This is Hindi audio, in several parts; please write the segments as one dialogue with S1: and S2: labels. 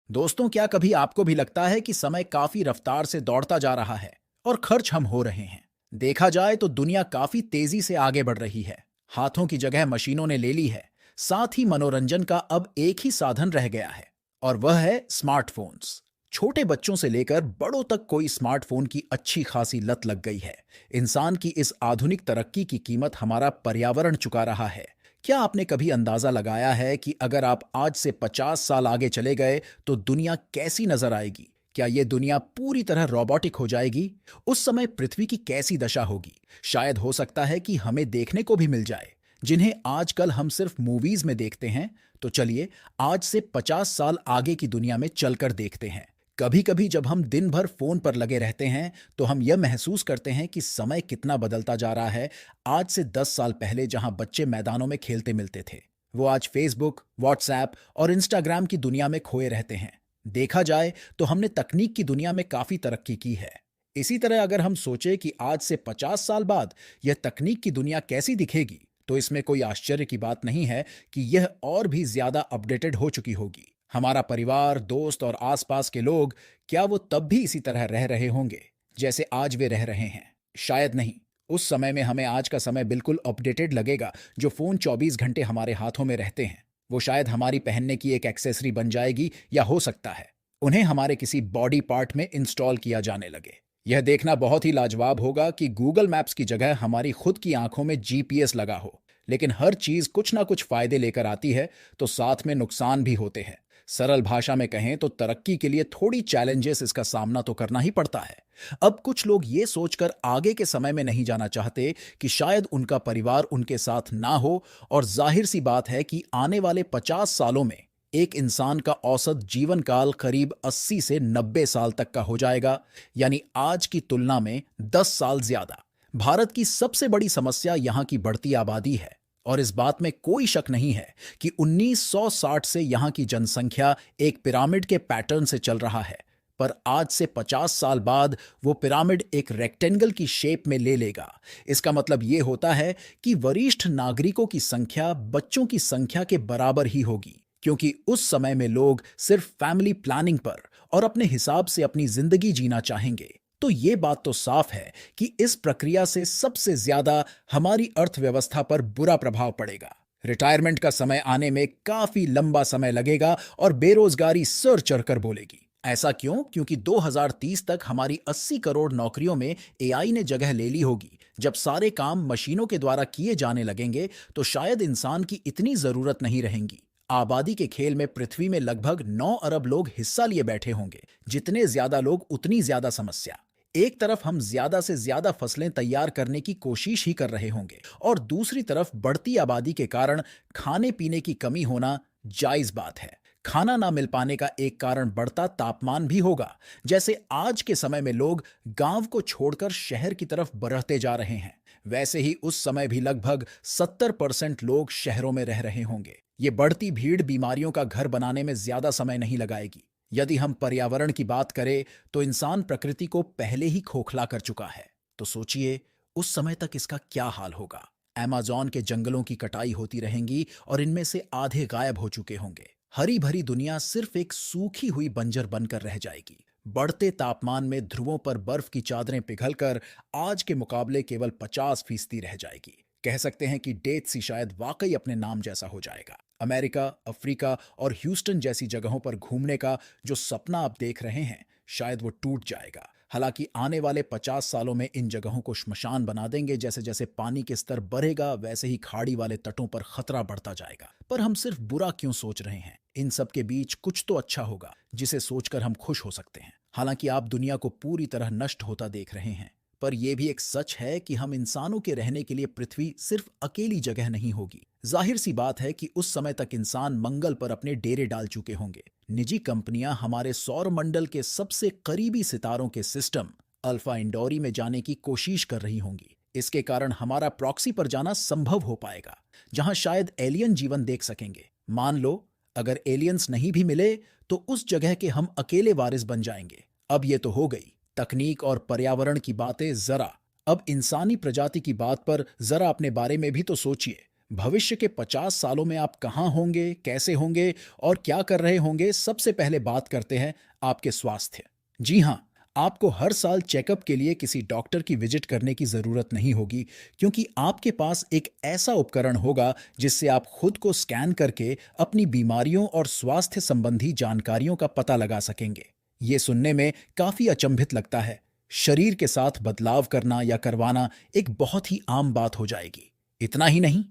S1: दोस्तों, क्या कभी आपको भी लगता है कि समय काफी रफ्तार से दौड़ता जा रहा है और खर्च हम हो रहे हैं? देखा जाए तो दुनिया काफी तेजी से आगे बढ़ रही है। हाथों की जगह मशीनों ने ले ली है। साथ ही मनोरंजन का अब एक ही साधन रह गया है और वह है स्मार्टफोन्स। छोटे बच्चों से लेकर बड़ों तक कोई स्मार्टफोन की अच्छी खासी लत लग गई है। इंसान की इस आधुनिक तरक्की की कीमत हमारा पर्यावरण चुका रहा है। क्या आपने कभी अंदाजा लगाया है कि अगर आप आज से 50 साल आगे चले गए तो दुनिया कैसी नजर आएगी? क्या ये दुनिया पूरी तरह रोबोटिक हो जाएगी? उस समय पृथ्वी की कैसी दशा होगी? शायद हो सकता है कि हमें देखने को भी मिल जाए जिन्हें आजकल हम सिर्फ मूवीज में देखते हैं। तो चलिए आज से 50 साल आगे की दुनिया में चलकर देखते हैं। कभी कभी जब हम दिन भर फोन पर लगे रहते हैं तो हम यह महसूस करते हैं कि समय कितना बदलता जा रहा है। आज से 10 साल पहले जहां बच्चे मैदानों में खेलते मिलते थे, वो आज फेसबुक, व्हाट्सएप और इंस्टाग्राम की दुनिया में खोए रहते हैं। देखा जाए तो हमने तकनीक की दुनिया में काफी तरक्की की है। इसी तरह अगर हम सोचे कि आज से 50 साल बाद यह तकनीक की दुनिया कैसी दिखेगी, तो इसमें कोई आश्चर्य की बात नहीं है कि यह और भी ज्यादा अपडेटेड हो चुकी होगी। हमारा परिवार, दोस्त और आसपास के लोग, क्या वो तब भी इसी तरह रह रहे होंगे जैसे आज वे रह रहे हैं? शायद नहीं। उस समय में हमें आज का समय बिल्कुल अपडेटेड लगेगा। जो फोन 24 घंटे हमारे हाथों में रहते हैं, वो शायद हमारी पहनने की एक एक्सेसरी बन जाएगी, या हो सकता है उन्हें हमारे किसी बॉडी पार्ट में इंस्टॉल किया जाने लगे। यह देखना बहुत ही लाजवाब होगा कि गूगल मैप्स की जगह हमारी खुद की आंखों में जीपीएस लगा हो। लेकिन हर चीज कुछ ना कुछ फायदे लेकर आती है, तो साथ में नुकसान भी होते हैं। सरल भाषा में कहें तो तरक्की के लिए थोड़ी चैलेंजेस इसका सामना तो करना ही पड़ता है। अब कुछ लोग ये सोचकर आगे के समय में नहीं जाना चाहते कि शायद उनका परिवार उनके साथ ना हो। और जाहिर सी बात है कि आने वाले 50 सालों में एक इंसान का औसत जीवन काल करीब 80 से 90 साल तक का हो जाएगा, यानी आज की तुलना में 10 साल ज्यादा। भारत की सबसे बड़ी समस्या यहाँ की बढ़ती आबादी है और इस बात में कोई शक नहीं है कि 1960 से यहाँ की जनसंख्या एक पिरामिड के पैटर्न से चल रहा है। पर आज से 50 साल बाद वो पिरामिड एक रेक्टेंगल की शेप में ले लेगा। इसका मतलब ये होता है कि वरिष्ठ नागरिकों की संख्या बच्चों की संख्या के बराबर ही होगी, क्योंकि उस समय में लोग सिर्फ फैमिली प्लानिंग पर और अपने हिसाब से अपनी जिंदगी जीना चाहेंगे। तो ये बात तो साफ है कि इस प्रक्रिया से सबसे ज्यादा हमारी अर्थव्यवस्था पर बुरा प्रभाव पड़ेगा। रिटायरमेंट का समय आने में काफी लंबा समय लगेगा और बेरोजगारी सर चढ़कर बोलेगी। ऐसा क्यों? क्योंकि 2030 तक हमारी 80 करोड़ नौकरियों में एआई ने जगह ले ली होगी। जब सारे काम मशीनों के द्वारा किए जाने लगेंगे तो शायद इंसान की इतनी जरूरत नहीं रहेगी। आबादी के खेल में पृथ्वी में लगभग 9 अरब लोग हिस्सा लिए बैठे होंगे। जितने ज्यादा लोग उतनी ज्यादा समस्या। एक तरफ हम ज्यादा से ज्यादा फसलें तैयार करने की कोशिश ही कर रहे होंगे और दूसरी तरफ बढ़ती आबादी के कारण खाने पीने की कमी होना जायज बात है। खाना ना मिल पाने का एक कारण बढ़ता तापमान भी होगा। जैसे आज के समय में लोग गांव को छोड़कर शहर की तरफ बढ़ते जा रहे हैं, वैसे ही उस समय भी लगभग 70% लोग शहरों में रह रहे होंगे। ये बढ़ती भीड़ बीमारियों का घर बनाने में ज्यादा समय नहीं लगाएगी। यदि हम पर्यावरण की बात करें तो इंसान प्रकृति को पहले ही खोखला कर चुका है। तो सोचिए उस समय तक इसका क्या हाल होगा। अमेज़न के जंगलों की कटाई होती रहेंगी और इनमें से आधे गायब हो चुके होंगे। हरी भरी दुनिया सिर्फ एक सूखी हुई बंजर बनकर रह जाएगी। बढ़ते तापमान में ध्रुवों पर बर्फ की चादरें पिघलकर आज के मुकाबले केवल 50% रह जाएगी। कह सकते हैं कि डेथ सी शायद वाकई अपने नाम जैसा हो जाएगा। अमेरिका, अफ्रीका और ह्यूस्टन जैसी जगहों पर घूमने का जो सपना आप देख रहे हैं, शायद वो टूट जाएगा। हालांकि आने वाले 50 सालों में इन जगहों को श्मशान बना देंगे। जैसे जैसे पानी के स्तर बढ़ेगा वैसे ही खाड़ी वाले तटों पर खतरा बढ़ता जाएगा। पर हम सिर्फ बुरा क्यों सोच रहे हैं? इन सब के बीच कुछ तो अच्छा होगा जिसे सोचकर हम खुश हो सकते हैं। हालांकि आप दुनिया को पूरी तरह नष्ट होता देख रहे हैं, पर यह भी एक सच है कि हम इंसानों के रहने के लिए पृथ्वी सिर्फ अकेली जगह नहीं होगी। जाहिर सी बात है कि उस समय तक इंसान मंगल पर अपने डेरे डाल चुके होंगे। निजी कंपनियां हमारे सौर मंडल के सबसे करीबी सितारों के सिस्टम अल्फा इंडोरी में जाने की कोशिश कर रही होंगी। इसके कारण हमारा प्रॉक्सी पर जाना संभव हो पाएगा, जहां शायद एलियन जीवन देख सकेंगे। मान लो अगर एलियंस नहीं भी मिले तो उस जगह के हम अकेले वारिस बन जाएंगे। अब ये तो हो गई तकनीक और पर्यावरण की बातें। जरा अब इंसानी प्रजाति की बात पर जरा अपने बारे में भी तो सोचिए। भविष्य के 50 सालों में आप कहाँ होंगे, कैसे होंगे और क्या कर रहे होंगे, सबसे पहले बात करते हैं आपके स्वास्थ्य। जी हाँ, आपको हर साल चेकअप के लिए किसी डॉक्टर की विजिट करने की ज़रूरत नहीं होगी, क्योंकि आपके पास एक ऐसा उपकरण होगा जिससे आप खुद को स्कैन करके अपनी बीमारियों और स्वास्थ्य संबंधी जानकारियों का पता लगा सकेंगे। ये सुनने में काफ़ी अचंभित लगता है। शरीर के साथ बदलाव करना या करवाना एक बहुत ही आम बात हो जाएगी। इतना ही नहीं,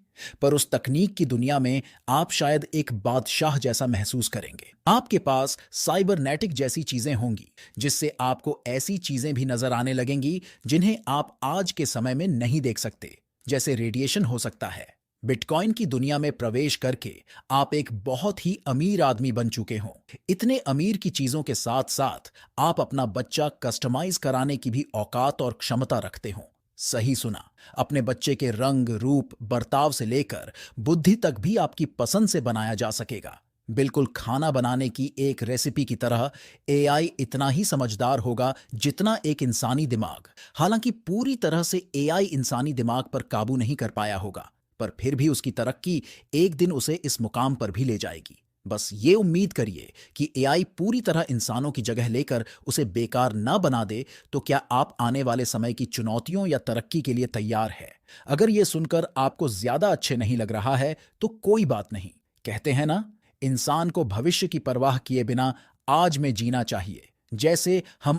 S1: पर उस तकनीक की दुनिया में आप शायद एक बादशाह जैसा महसूस करेंगे। आपके पास साइबरनेटिक जैसी चीजें होंगी, जिससे आपको ऐसी चीजें भी नजर आने लगेंगी जिन्हें आप आज के समय में नहीं देख सकते, जैसे रेडिएशन हो सकता है। बिटकॉइन की दुनिया में प्रवेश करके आप एक बहुत ही अमीर आदमी बन चुके हों। इतने अमीर की चीजों के साथ साथ आप अपना बच्चा कस्टमाइज कराने की भी औकात और क्षमता रखते हों। सही सुना, अपने बच्चे के रंग, रूप, बर्ताव से लेकर बुद्धि तक भी आपकी पसंद से बनाया जा सकेगा। बिल्कुल खाना बनाने की एक रेसिपी की तरह एआई इतना ही समझदार होगा जितना एक इंसानी दिमाग। हालांकि पूरी तरह से एआई इंसानी दिमाग पर काबू नहीं कर पाया होगा, पर फिर भी उसकी तरक्की एक दिन उसे इस मुकाम पर भी ले जाएगी। बस ये उम्मीद करिए कि एआई पूरी तरह इंसानों की जगह लेकर उसे बेकार ना बना दे। तो क्या आप आने वाले समय की चुनौतियों या तरक्की के लिए तैयार है? अगर ये सुनकर आपको ज्यादा अच्छे नहीं लग रहा है तो कोई बात नहीं। कहते हैं ना, इंसान को भविष्य की परवाह किए बिना आज में जीना चाहिए। जैसे हम